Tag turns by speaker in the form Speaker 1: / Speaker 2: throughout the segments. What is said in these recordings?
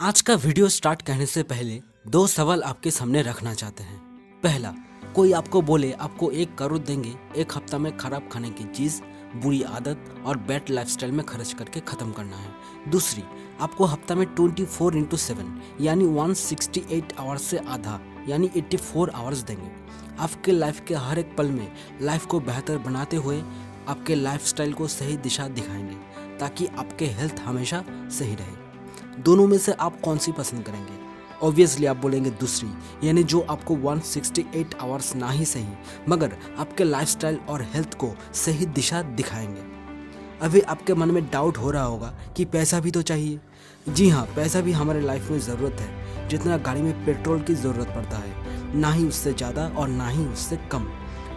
Speaker 1: आज का video start करने से पहले दो सवाल आपके सामने रखना चाहते हैं। पहला, कोई आपको बोले आपको 1 करोड़ देंगे, एक हफ्ता में खराब खाने की चीज, बुरी आदत और बैड लाइफस्टाइल में खर्च करके खत्म करना है। दूसरी, आपको हफ्ता में 24/7 यानी 168 आवर्स से आधा यानी 84 आवर्स देंगे। आपके लाइफ के हर एक पल में लाइफ को बेहतर बनाते हुए आपके लाइफस्टाइल को सही दिशा दिखाएंगे ताकि आपके हेल्थ हमेशा सही रहे। दोनों में से आप कौन सी पसंद करेंगे? ऑब्वियसली आप बोलेंगे दूसरी, यानी जो आपको 168 आवर्स ना ही सही मगर आपके लाइफस्टाइल और हेल्थ को सही दिशा दिखाएंगे। अभी आपके मन में डाउट हो रहा होगा कि पैसा भी तो चाहिए। जी हाँ, पैसा भी हमारे लाइफ में ज़रूरत है। जितना गाड़ी में पेट्रोल की ज़रूरत पड़ता है, ना ही उससे ज़्यादा और ना ही उससे कम।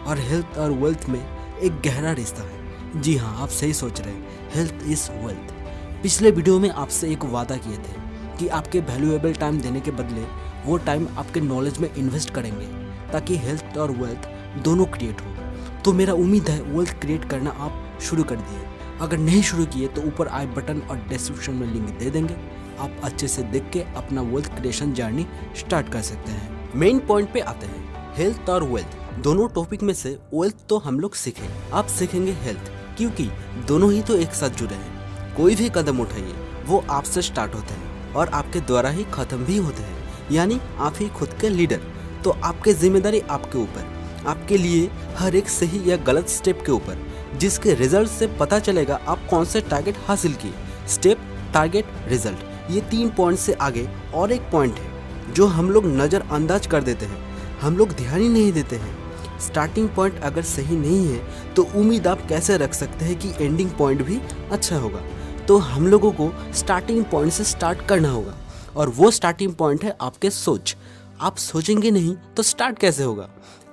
Speaker 1: और हेल्थ और वेल्थ में एक गहरा रिश्ता है। जी हाँ, आप सही सोच रहे हैं, हेल्थ इज़ वेल्थ। पिछले वीडियो में आपसे एक वादा किए थे कि आपके वैल्यूएबल टाइम देने के बदले वो टाइम आपके नॉलेज में इन्वेस्ट करेंगे ताकि हेल्थ और वेल्थ दोनों क्रिएट हो। तो मेरा उम्मीद है वेल्थ क्रिएट करना आप शुरू कर दिए। अगर नहीं शुरू किए तो ऊपर आई बटन और डिस्क्रिप्शन में लिंक दे देंगे। आप अच्छे से देख के अपना वेल्थ क्रिएशन जर्नी स्टार्ट कर सकते हैं। मेन पॉइंट पे आते हैं, हेल्थ और वेल्थ दोनों टॉपिक में से वेल्थ तो हम लोग सीखे, आप सीखेंगे हेल्थ, क्योंकि दोनों ही तो एक साथ जुड़े हैं। कोई भी कदम उठाइए वो आपसे स्टार्ट होते हैं और आपके द्वारा ही खत्म भी होते हैं, यानी आप ही खुद के लीडर। तो आपकी जिम्मेदारी आपके ऊपर, आपके लिए हर एक सही या गलत स्टेप के ऊपर, जिसके रिजल्ट से पता चलेगा आप कौन से टारगेट हासिल किए। स्टेप, टारगेट, रिजल्ट, ये 3 पॉइंट से आगे और एक पॉइंट है जो हम लोग नज़रअंदाज कर देते हैं, हम लोग ध्यान ही नहीं देते हैं। स्टार्टिंग पॉइंट अगर सही नहीं है तो उम्मीद आप कैसे रख सकते हैं कि एंडिंग पॉइंट भी अच्छा होगा। तो हम लोगों को स्टार्टिंग पॉइंट से स्टार्ट करना होगा और वो स्टार्टिंग पॉइंट है आपके सोच। आप सोचेंगे नहीं तो स्टार्ट कैसे होगा?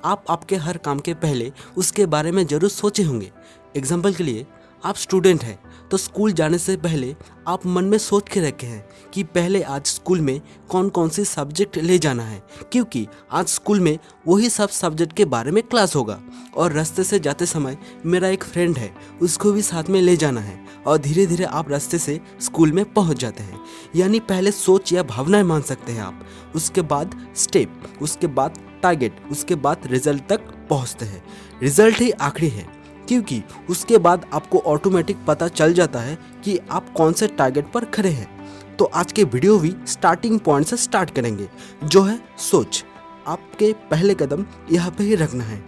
Speaker 1: आप आपके हर काम के पहले उसके बारे में ज़रूर सोचे होंगे। एग्जाम्पल के लिए, आप स्टूडेंट हैं तो स्कूल जाने से पहले आप मन में सोच के रखे हैं कि पहले आज स्कूल में कौन कौन सी सब्जेक्ट ले जाना है, क्योंकि आज स्कूल में वही सब सब्जेक्ट के बारे में क्लास होगा। और रास्ते से जाते समय मेरा एक फ्रेंड है, उसको भी साथ में ले जाना है, और धीरे धीरे आप रास्ते से स्कूल में पहुंच जाते हैं। यानी पहले सोच या भावनाएं मान सकते हैं आप, उसके बाद स्टेप, उसके बाद टारगेट, उसके बाद रिजल्ट तक पहुंचते हैं। रिजल्ट ही आखिरी है, क्योंकि उसके बाद आपको ऑटोमेटिक पता चल जाता है कि आप कौन से टारगेट पर खड़े हैं। तो आज के वीडियो भी स्टार्टिंग पॉइंट से स्टार्ट करेंगे, जो है सोच। आपके पहले कदम यहाँ पे ही रखना है।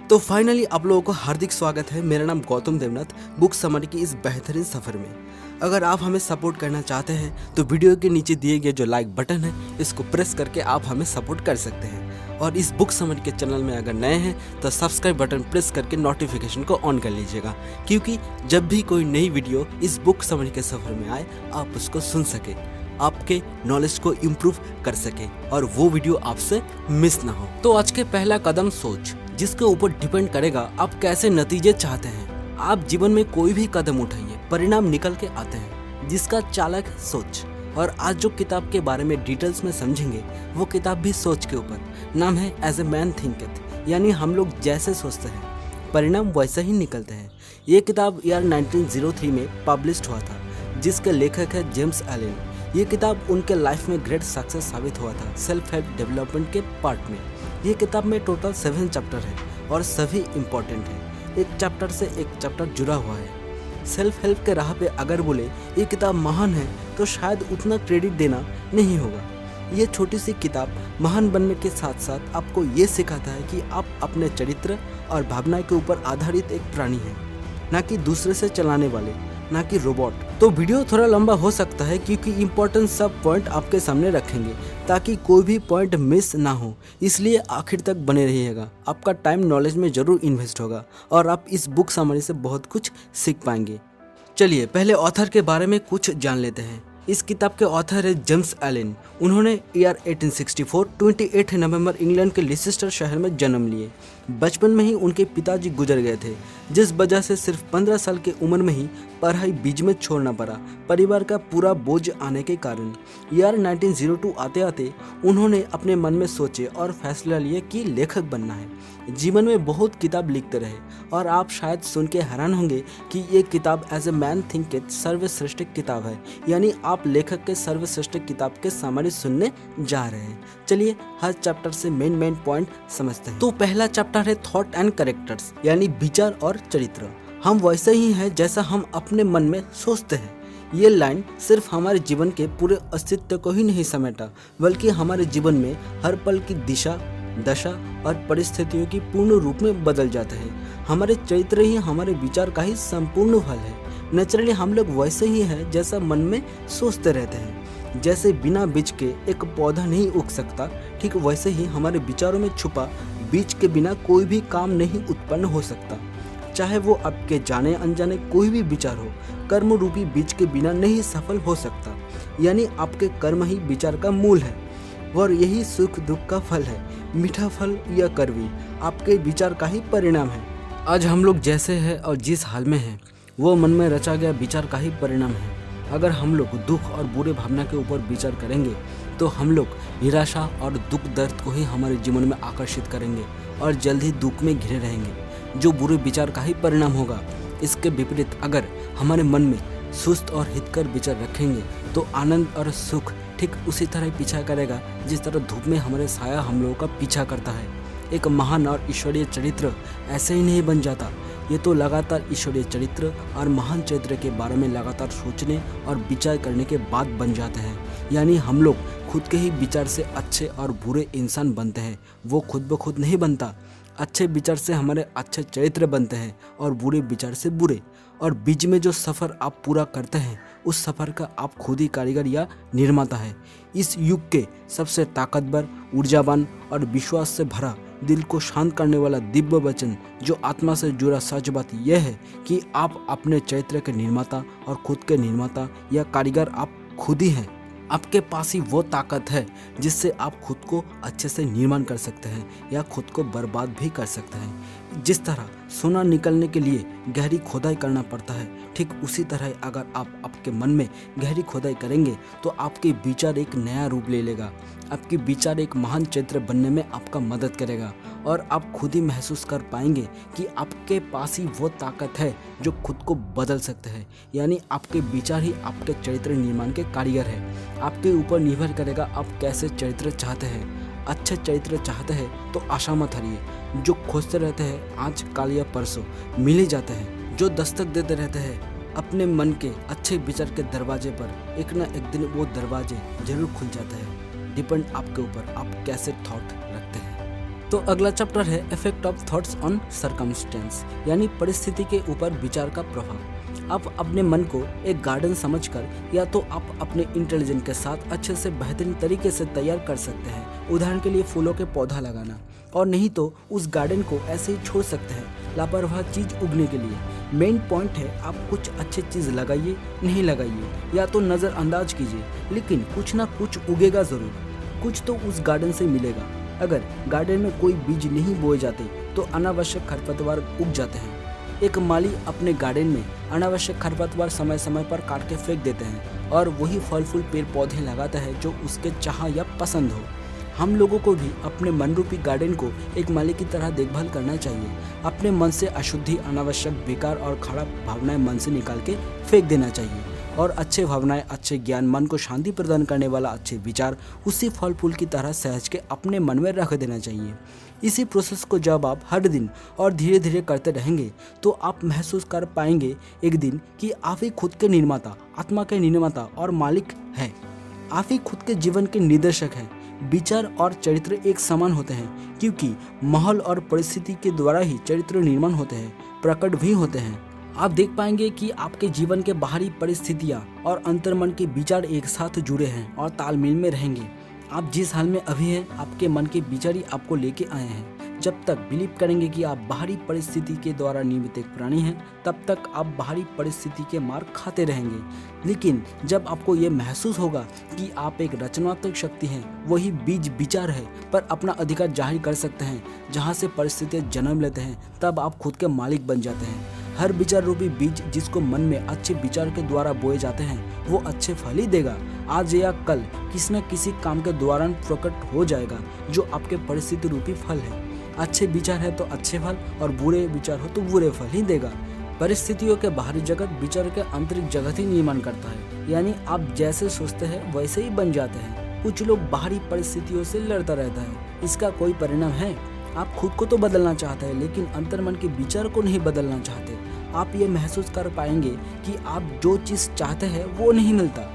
Speaker 1: तो फाइनली आप लोगों को हार्दिक स्वागत है। मेरा नाम गौतम देवनाथ, बुक समरी की इस बेहतरीन सफ़र में। अगर आप हमें सपोर्ट करना चाहते हैं तो वीडियो के नीचे दिए गए जो लाइक बटन है, इसको प्रेस करके आप हमें सपोर्ट कर सकते हैं। और इस बुक समरी के चैनल में अगर नए हैं तो सब्सक्राइब बटन प्रेस करके नोटिफिकेशन को ऑन कर लीजिएगा, क्योंकि जब भी कोई नई वीडियो इस बुक समरी के सफ़र में आए आप उसको सुन सके, आपके नॉलेज को इम्प्रूव कर सके और वो वीडियो आपसे मिस ना हो। तो आज के पहला कदम सोच, जिसके ऊपर डिपेंड करेगा आप कैसे नतीजे चाहते हैं। आप जीवन में कोई भी कदम उठाइए, परिणाम निकल के आते हैं, जिसका चालक है सोच। और आज जो किताब के बारे में डिटेल्स में समझेंगे वो किताब भी सोच के ऊपर। नाम है एज ए मैन थिंकeth, यानी हम लोग जैसे सोचते हैं परिणाम वैसे ही निकलते हैं। ये किताब ईयर 1903 में पब्लिश हुआ था, जिसके लेखक है जेम्स एलन। ये किताब उनके लाइफ में ग्रेट सक्सेस साबित हुआ था सेल्फ हेल्प डेवलपमेंट के पार्ट में। ये किताब में टोटल 7 चैप्टर है और सभी इम्पोर्टेंट है, एक चैप्टर से एक चैप्टर जुड़ा हुआ है। सेल्फ हेल्प के राह पे अगर बोले ये किताब महान है तो शायद उतना क्रेडिट देना नहीं होगा। ये छोटी सी किताब महान बनने के साथ साथ आपको ये सिखाता है कि आप अपने चरित्र और भावना के ऊपर आधारित एक प्राणी हैं, ना कि दूसरे से चलाने वाले, ना कि रोबोट। तो वीडियो थोड़ा लंबा हो सकता है क्योंकि इम्पोर्टेंट सब पॉइंट आपके सामने रखेंगे ताकि कोई भी पॉइंट मिस ना हो, इसलिए आखिर तक बने रहिएगा। आपका टाइम नॉलेज में ज़रूर इन्वेस्ट होगा और आप इस बुक समरी से बहुत कुछ सीख पाएंगे। चलिए पहले ऑथर के बारे में कुछ जान लेते हैं। इस किताब के ऑथर है जेम्स एलन। उन्होंने ईयर 1864 28 नवंबर इंग्लैंड के लिसेस्टर शहर में जन्म लिए। बचपन में ही उनके पिताजी गुजर गए थे, जिस वजह से सिर्फ 15 साल की उम्र में ही पढ़ाई बीच में छोड़ना पड़ा, परिवार का पूरा बोझ आने के कारण। ईयर 1902 आते आते उन्होंने अपने मन में सोचे और फैसला लिए कि लेखक बनना है। जीवन में बहुत किताब लिखते रहे और आप शायद सुन के हैरान होंगे कि ये किताब एज ए मैन थिंकeth सर्वश्रेष्ठ किताब है, यानी आप लेखक के सर्वश्रेष्ठ किताब के समरी सुनने जा रहे हैं। चलिए हर चैप्टर से मेन पॉइंट समझते हैं। तो पहला चैप्टर है थॉट एंड कैरेक्टर्स, यानी विचार और चरित्र। हम वैसे ही हैं जैसा हम अपने मन में सोचते हैं। ये लाइन सिर्फ हमारे जीवन के पूरे अस्तित्व को ही नहीं समेटा, बल्कि हमारे जीवन में हर पल की दिशा, दशा और परिस्थितियों की पूर्ण रूप में बदल जाता है। हमारे चरित्र ही हमारे विचार का ही संपूर्ण फल है। नेचुरली हम लोग वैसे ही हैं जैसा मन में सोचते रहते हैं। जैसे बिना बीज के एक पौधा नहीं उग सकता, ठीक वैसे ही हमारे विचारों में छुपा बीज के बिना कोई भी काम नहीं उत्पन्न हो सकता। चाहे वो आपके जाने अनजाने कोई भी विचार हो, कर्म रूपी बीज के बिना नहीं सफल हो सकता। यानी आपके कर्म ही विचार का मूल है और यही सुख दुख का फल है। मीठा फल या कड़वी आपके विचार का ही परिणाम है। आज हम लोग जैसे हैं और जिस हाल में हैं, वो मन में रचा गया विचार का ही परिणाम है। अगर हम लोग दुख और बुरे भावना के ऊपर विचार करेंगे तो हम लोग निराशा और दुख दर्द को ही हमारे जीवन में आकर्षित करेंगे और जल्द ही दुख में घिरे रहेंगे, जो बुरे विचार का ही परिणाम होगा। इसके विपरीत अगर हमारे मन में सुस्त और हितकर विचार रखेंगे तो आनंद और सुख ठीक उसी तरह पीछा करेगा जिस तरह धूप में हमारे साया हम लोगों का पीछा करता है। एक महान और ईश्वरीय चरित्र ऐसे ही नहीं बन जाता। ये तो लगातार ईश्वरीय चरित्र और महान चरित्र के बारे में लगातार सोचने और विचार करने के बाद बन जाते हैं। यानी हम लोग खुद के ही विचार से अच्छे और बुरे इंसान बनते हैं। वो खुद ब खुद नहीं बनता। अच्छे विचार से हमारे अच्छे चरित्र बनते हैं और बुरे विचार से बुरे। और बीच में जो सफ़र आप पूरा करते हैं, उस सफ़र का आप खुद ही कारीगर या निर्माता है। इस युग के सबसे ताकतवर, ऊर्जावान और विश्वास से भरा, दिल को शांत करने वाला दिव्य वचन जो आत्मा से जुड़ा सच बात यह है कि आप अपने चरित्र के निर्माता और खुद के निर्माता या कारीगर आप खुद ही हैं। आपके पास ही वो ताकत है जिससे आप खुद को अच्छे से निर्माण कर सकते हैं या खुद को बर्बाद भी कर सकते हैं। जिस तरह सोना निकलने के लिए गहरी खोदाई करना पड़ता है, ठीक उसी तरह अगर आप आपके मन में गहरी खोदाई करेंगे तो आपके विचार एक नया रूप ले लेगा। आपके विचार एक महान चरित्र बनने में आपका मदद करेगा और आप खुद ही महसूस कर पाएंगे कि आपके पास ही वो ताकत है जो खुद को बदल सकते हैं। यानी आपके विचार ही आपके चरित्र निर्माण के कारीगर है। आपके ऊपर निर्भर करेगा आप कैसे चरित्र चाहते हैं। अच्छे चरित्र चाहते हैं तो आशा मत हारिए। जो खोजते रहते हैं आज कल या परसों मिल ही जाते हैं। जो दस्तक देते रहते हैं अपने मन के अच्छे विचार के दरवाजे पर, एक ना एक दिन वो दरवाजे जरूर खुल जाते हैं। डिपेंड आपके ऊपर आप कैसे थॉट रखते हैं। तो अगला चैप्टर है effect of thoughts on circumstance, यानी परिस्थिति के ऊपर विचार का प्रभाव। आप अपने मन को एक गार्डन समझकर या तो आप अपने इंटेलिजेंस के साथ अच्छे से बेहतरीन तरीके से तैयार कर सकते हैं। उदाहरण के लिए फूलों के पौधा लगाना, और नहीं तो उस गार्डन को ऐसे ही छोड़ सकते हैं लापरवाह चीज उगने के लिए। मेन पॉइंट है आप कुछ अच्छी चीज लगाइए, नहीं लगाइए या तो नज़रअंदाज कीजिए, लेकिन कुछ ना कुछ उगेगा ज़रूर। कुछ तो उस गार्डन से मिलेगा। अगर गार्डन में कोई बीज नहीं बोए जाते तो अनावश्यक खरपतवार उग जाते हैं। एक माली अपने गार्डन में अनावश्यक खरपतवार समय समय पर काट के फेंक देते हैं और वही फल फूल पेड़ पौधे लगाता है जो उसके चाह या पसंद हो। हम लोगों को भी अपने मन रूपी गार्डन को एक माली की तरह देखभाल करना चाहिए। अपने मन से अशुद्धि, अनावश्यक, बेकार और खराब भावनाएं मन से निकाल के फेंक देना चाहिए और अच्छे भावनाएं, अच्छे ज्ञान, मन को शांति प्रदान करने वाला अच्छे विचार उसी फल फूल की तरह सहज के अपने मन में रख देना चाहिए। इसी प्रोसेस को जब आप हर दिन और धीरे धीरे करते रहेंगे तो आप महसूस कर पाएंगे एक दिन कि आप ही खुद के निर्माता, आत्मा के निर्माता और मालिक हैं। आप ही खुद के जीवन के निर्देशक हैं। विचार और चरित्र एक समान होते हैं क्योंकि माहौल और परिस्थिति के द्वारा ही चरित्र निर्माण होते हैं, प्रकट भी होते हैं। आप देख पाएंगे कि आपके जीवन के बाहरी परिस्थितियां और अंतर्मन के विचार एक साथ जुड़े हैं और तालमेल में रहेंगे। आप जिस हाल में अभी हैं, आपके मन के विचार ही आपको लेके आए हैं। जब तक बिलीव करेंगे कि आप बाहरी परिस्थिति के द्वारा निर्मित एक प्राणी हैं, तब तक आप बाहरी परिस्थिति के मार खाते रहेंगे। लेकिन जब आपको ये महसूस होगा कि आप एक रचनात्मक शक्ति हैं, वही बीज विचार है पर अपना अधिकार जाहिर कर सकते हैं जहाँ से परिस्थितियाँ जन्म लेते हैं, तब आप खुद के मालिक बन जाते हैं। हर विचार रूपी बीज जिसको मन में अच्छे विचार के द्वारा बोए जाते हैं वो अच्छे फल ही देगा। आज या कल किसी न किसी काम के दौरान प्रकट हो जाएगा जो आपके परिस्थिति रूपी फल है। अच्छे विचार है तो अच्छे फल और बुरे विचार हो तो बुरे फल ही देगा। परिस्थितियों के बाहरी जगत विचार के आंतरिक जगत ही निर्माण करता है, यानी आप जैसे सोचते हैं वैसे ही बन जाते हैं। कुछ लोग बाहरी परिस्थितियों से लड़ता रहता है, इसका कोई परिणाम है? आप खुद को तो बदलना चाहते हैं लेकिन अंतर्मन के विचार को नहीं बदलना चाहते। आप ये महसूस कर पाएंगे कि आप जो चीज़ चाहते हैं वो नहीं मिलता।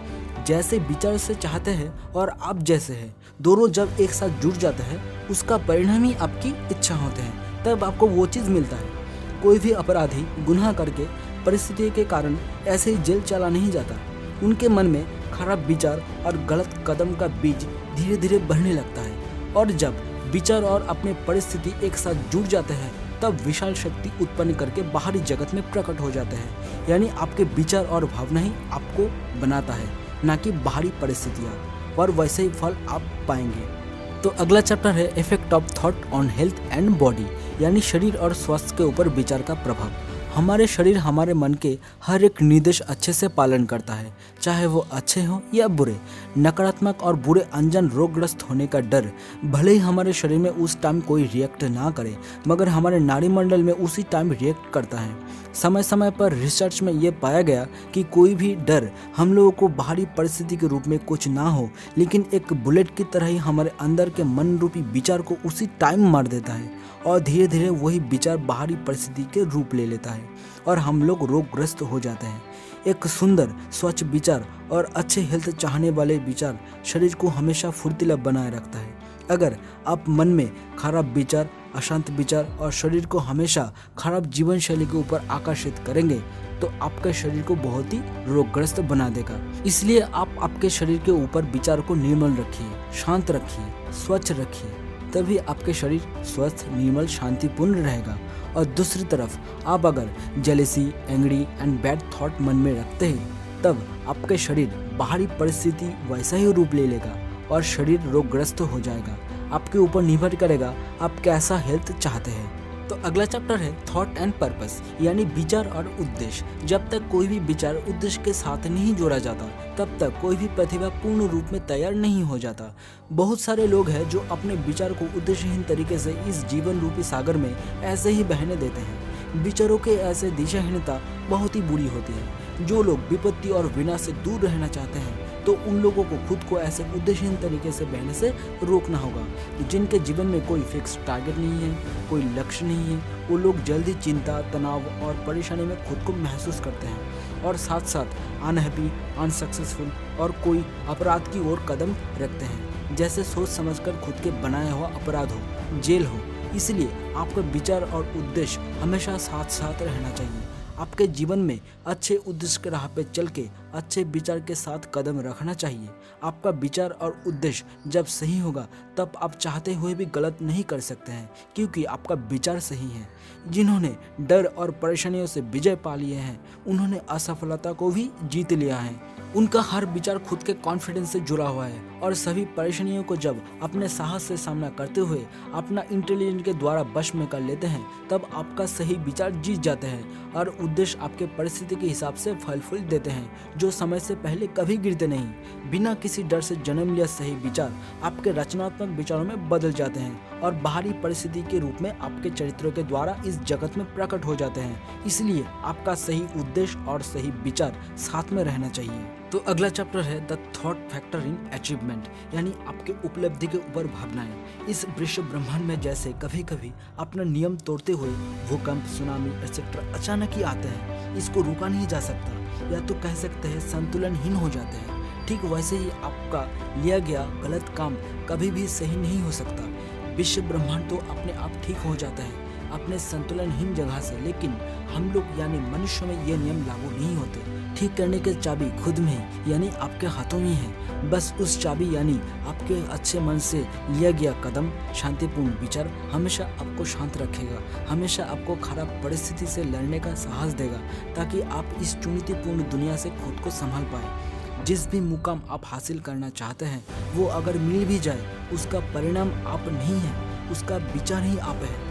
Speaker 1: जैसे विचार से चाहते हैं और आप जैसे हैं, दोनों जब एक साथ जुड़ जाते हैं उसका परिणाम ही आपकी इच्छा होते हैं, तब आपको वो चीज़ मिलता है। कोई भी अपराधी गुनाह करके परिस्थिति के कारण ऐसे ही जेल चला नहीं जाता। उनके मन में खराब विचार और गलत कदम का बीज धीरे धीरे बढ़ने लगता है, और जब विचार और अपने परिस्थिति एक साथ जुड़ जाते हैं तब विशाल शक्ति उत्पन्न करके बाहरी जगत में प्रकट हो जाते हैं। यानी आपके विचार और भावना ही आपको बनाता है, ना कि बाहरी परिस्थितियाँ, और वैसे ही फल आप पाएंगे। तो अगला चैप्टर है effect of thought on health and body, यानी शरीर और स्वास्थ्य के ऊपर विचार का प्रभाव। हमारे शरीर हमारे मन के हर एक निर्देश अच्छे से पालन करता है, चाहे वो अच्छे हो या बुरे। नकारात्मक और बुरे अनजान रोगग्रस्त होने का डर भले ही हमारे शरीर में उस टाइम कोई रिएक्ट ना करे, मगर हमारे नाड़ी मंडल में उसी टाइम रिएक्ट करता है। समय समय पर रिसर्च में ये पाया गया कि कोई भी डर हम लोगों को बाहरी परिस्थिति के रूप में कुछ ना हो, लेकिन एक बुलेट की तरह ही हमारे अंदर के मन रूपी विचार को उसी टाइम मार देता है, और धीरे धीरे वही विचार बाहरी परिस्थिति के रूप ले लेता है और हम लोग रोगग्रस्त हो जाते हैं। एक सुंदर स्वच्छ विचार और अच्छे हेल्थ चाहने वाले विचार शरीर को हमेशा फुर्तीला बनाए रखता है। अगर आप मन में खराब विचार, अशांत विचार और शरीर को हमेशा खराब जीवन शैली के ऊपर आकर्षित करेंगे तो आपके शरीर को बहुत ही रोगग्रस्त बना देगा। इसलिए आप आपके शरीर के ऊपर विचार को निर्मल रखिए, शांत रखिए, स्वच्छ रखिए, तभी आपके शरीर स्वस्थ, निर्मल, शांतिपूर्ण रहेगा। और दूसरी तरफ आप अगर jealousy, angry and bad thought मन में रखते हैं तब आपके शरीर बाहरी परिस्थिति वैसा ही रूप ले लेगा और शरीर रोगग्रस्त हो जाएगा। आपके ऊपर निर्भर करेगा आप कैसा हेल्थ चाहते हैं। तो अगला चैप्टर है थॉट एंड पर्पस, यानी विचार और उद्देश्य। जब तक कोई भी विचार उद्देश्य के साथ नहीं जोड़ा जाता तब तक कोई भी प्रतिभा पूर्ण रूप में तैयार नहीं हो जाता। बहुत सारे लोग हैं जो अपने विचार को उद्देश्यहीन तरीके से इस जीवन रूपी सागर में ऐसे ही बहने देते हैं। विचारों के ऐसे दिशाहीनता बहुत ही बुरी होती है। जो लोग विपत्ति और विनाश से दूर रहना चाहते हैं तो उन लोगों को खुद को ऐसे उद्देश्यहीन तरीके से बहने से रोकना होगा। जिनके जीवन में कोई फिक्स टारगेट नहीं है, कोई लक्ष्य नहीं है, वो लोग जल्दी चिंता, तनाव और परेशानी में खुद को महसूस करते हैं और साथ साथ अनहैप्पी, अनसक्सेसफुल और कोई अपराध की ओर कदम रखते हैं, जैसे सोच समझकर खुद के बनाया हुआ अपराध हो, जेल हो। इसलिए आपका विचार और उद्देश्य हमेशा साथ साथ रहना चाहिए। आपके जीवन में अच्छे उद्देश्य के राह पे चल के अच्छे विचार के साथ कदम रखना चाहिए। आपका विचार और उद्देश्य जब सही होगा तब आप चाहते हुए भी गलत नहीं कर सकते हैं, क्योंकि आपका विचार सही है। जिन्होंने डर और परेशानियों से विजय पा लिए हैं उन्होंने असफलता को भी जीत लिया है। उनका हर विचार खुद के कॉन्फिडेंस से जुड़ा हुआ है और सभी परेशानियों को जब अपने साहस से सामना करते हुए अपना इंटेलिजेंस के द्वारा वश में कर लेते हैं तब आपका सही विचार जीत जाते हैं और उद्देश्य आपके परिस्थिति के हिसाब से फल फूल देते हैं, जो समय से पहले कभी गिरते नहीं। बिना किसी डर से जन्म लिया सही विचार आपके रचनात्मक विचारों में बदल जाते हैं और बाहरी परिस्थिति के रूप में आपके चरित्रों के द्वारा इस जगत में प्रकट हो जाते हैं। इसलिए आपका सही उद्देश्य और सही विचार साथ में रहना चाहिए। तो अगला चैप्टर है the thought factor in achievement, यानी आपके उपलब्धि के ऊपर भावनाएं। इस विश्व ब्रह्मांड में जैसे कभी कभी अपना नियम तोड़ते हुए भूकंप, सुनामी एक्सेट्रा अचानक ही आते हैं, इसको रोका नहीं जा सकता, या तो कह सकते हैं संतुलनहीन हो जाते हैं। ठीक वैसे ही आपका लिया गया गलत काम कभी भी सही नहीं हो सकता। विश्व ब्रह्मांड तो अपने आप ठीक हो जाता है अपने संतुलनहीन जगह से, लेकिन हम लोग यानी मनुष्य में ये नियम लागू नहीं होते। ठीक करने की चाबी खुद में यानी आपके हाथों में है। बस उस चाबी यानी आपके अच्छे मन से लिया गया कदम, शांतिपूर्ण विचार हमेशा आपको शांत रखेगा, हमेशा आपको खराब परिस्थिति से लड़ने का साहस देगा, ताकि आप इस चुनौतीपूर्ण दुनिया से खुद को संभाल पाए। जिस भी मुकाम आप हासिल करना चाहते हैं वो अगर मिल भी जाए उसका परिणाम आप नहीं है, उसका विचार ही आप है।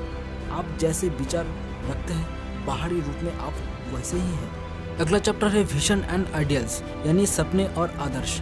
Speaker 1: आप जैसे विचार रखते हैं बाहरी रूप में आप वैसे ही हैं। अगला चैप्टर है विजन एंड आइडियल्स, यानी सपने और आदर्श।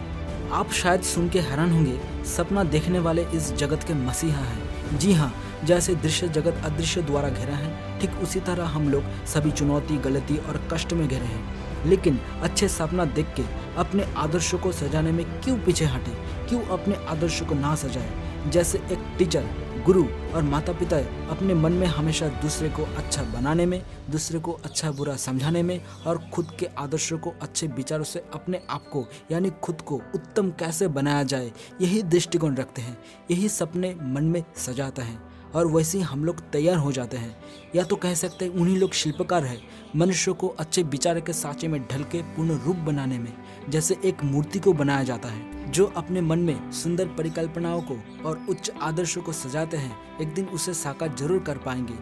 Speaker 1: आप शायद सुन के हैरान होंगे, सपना देखने वाले इस जगत के मसीहा हैं। जी हाँ, जैसे दृश्य जगत अदृश्य द्वारा घिरा है ठीक उसी तरह हम लोग सभी चुनौती, गलती और कष्ट में घिरे हैं, लेकिन अच्छे सपना देख के अपने आदर्शों को सजाने में क्यों पीछे हटे, क्यों अपने आदर्शों को ना सजाए। जैसे एक टीचर, गुरु और माता पिता अपने मन में हमेशा दूसरे को अच्छा बनाने में, दूसरे को अच्छा बुरा समझाने में और खुद के आदर्शों को अच्छे विचारों से अपने आप को यानी खुद को उत्तम कैसे बनाया जाए, यही दृष्टिकोण रखते हैं, यही सपने मन में सजाते हैं और वैसे ही हम लोग तैयार हो जाते हैं। या तो कह सकते हैं उन्हीं लोग शिल्पकार हैं, मनुष्य को अच्छे विचार के सांचे में ढल के पूर्ण रूप बनाने में, जैसे एक मूर्ति को बनाया जाता है। जो अपने मन में सुंदर परिकल्पनाओं को और उच्च आदर्शों को सजाते हैं, एक दिन उसे साकार जरूर कर पाएंगे।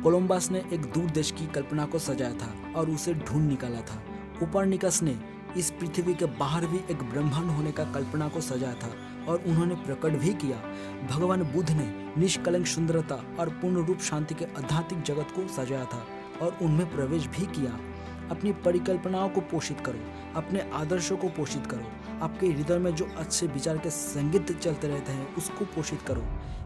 Speaker 1: कोलंबस ने एक दूर देश की कल्पना को सजाया था और उसे ढूंढ निकाला था। कोपरनिकस ने इस पृथ्वी के बाहर भी एक ब्रह्मांड होने का कल्पना को सजाया था और उन्होंने प्रकट भी किया। भगवान बुद्ध ने निष्कलंक सुंदरता और पूर्ण रूप शांति के आध्यात्मिक जगत को सजाया था और उनमें प्रवेश भी किया। अपनी परिकल्पनाओं को पोषित करो, अपने आदर्शों को पोषित करो, आपके हृदय में जो अच्छे विचार के संगीत चलते रहते हैं उसको पोषित करो।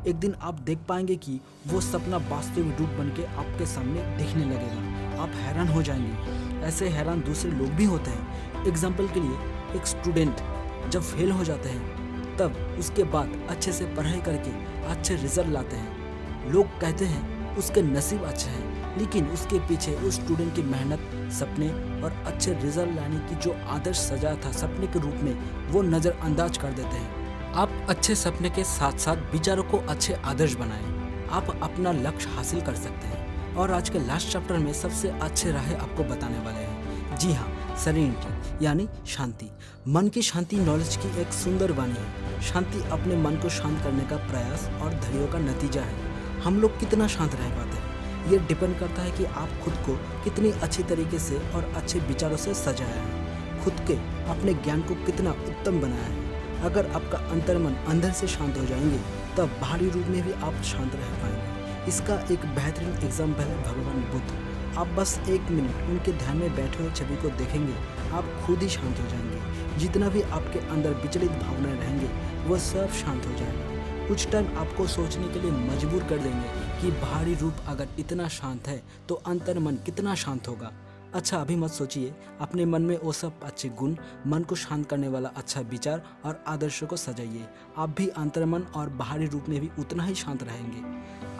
Speaker 1: एक दिन आप देख पाएंगे कि वो सपना वास्तविक रूप बन के आपके सामने दिखने लगेगा। आप हैरान हो जाएंगे। ऐसे हैरान दूसरे लोग भी होते हैं। एग्जाम्पल के लिए, एक स्टूडेंट जब फेल हो जाते हैं तब उसके बाद अच्छे से पढ़ाई करके अच्छे रिजल्ट लाते हैं। लोग कहते हैं उसके नसीब अच्छे हैं, लेकिन उसके पीछे उस स्टूडेंट की मेहनत, सपने और अच्छे रिजल्ट लाने की जो आदर्श सजा था सपने के रूप में, वो नज़रअंदाज कर देते हैं। आप अच्छे सपने के साथ साथ विचारों को अच्छे आदर्श बनाएं। आप अपना लक्ष्य हासिल कर सकते हैं। और आज के लास्ट चैप्टर में सबसे अच्छे राह आपको बताने वाले हैं। जी हाँ, सेरेनिटी यानी शांति। मन की शांति नॉलेज की एक सुंदर वाणी है। शांति अपने मन को शांत करने का प्रयास और धैर्य का नतीजा है। हम लोग कितना शांत रह पाते हैं, ये डिपेंड करता है कि आप खुद को कितनी अच्छी तरीके से और अच्छे विचारों से सजाया है, खुद के अपने ज्ञान को कितना उत्तम बनाया है। अगर आपका अंतर्मन अंदर से शांत हो जाएंगे तब बाहरी रूप में भी आप शांत रह पाएंगे। इसका एक बेहतरीन एग्जाम्पल है भगवान बुद्ध। आप बस 1 मिनट उनके ध्यान में बैठे हुए छवि को देखेंगे, आप खुद ही शांत हो जाएंगे। जितना भी आपके अंदर विचलित भावनाएं रहेंगे वो सब शांत हो जाएगा। कुछ टाइम आपको सोचने के लिए मजबूर कर देंगे कि बाहरी रूप अगर इतना शांत है तो अंतर मन कितना शांत होगा। अच्छा, अभी मत सोचिए, अपने मन में वो सब अच्छे गुण, मन को शांत करने वाला अच्छा विचार और आदर्शों को सजाइए। आप भी अंतर्मन और बाहरी रूप में भी उतना ही शांत रहेंगे।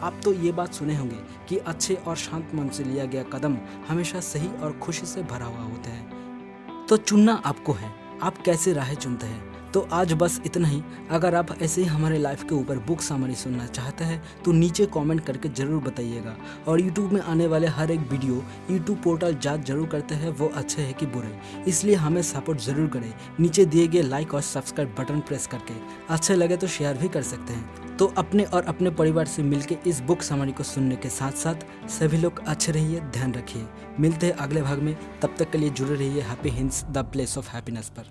Speaker 1: आप तो ये बात सुने होंगे कि अच्छे और शांत मन से लिया गया कदम हमेशा सही और खुशी से भरा हुआ होता है। तो चुनना आपको है, आप कैसे राह चुनते हैं। तो आज बस इतना ही। अगर आप ऐसे ही हमारे लाइफ के ऊपर बुक समरी सुनना चाहते हैं तो नीचे कमेंट करके ज़रूर बताइएगा। और यूट्यूब में आने वाले हर एक वीडियो यूट्यूब पोर्टल जांच जरूर करते हैं वो अच्छे है कि बुरे, इसलिए हमें सपोर्ट ज़रूर करें। नीचे दिए गए लाइक और सब्सक्राइब बटन प्रेस करके, अच्छे लगे तो शेयर भी कर सकते हैं। तो अपने और अपने परिवार से मिलकर इस बुक समरी को सुनने के साथ साथ सभी लोग अच्छे रहिए, ध्यान रखिए। मिलते हैं अगले भाग में, तब तक के लिए जुड़े रहिए happy hints the place of happiness पर।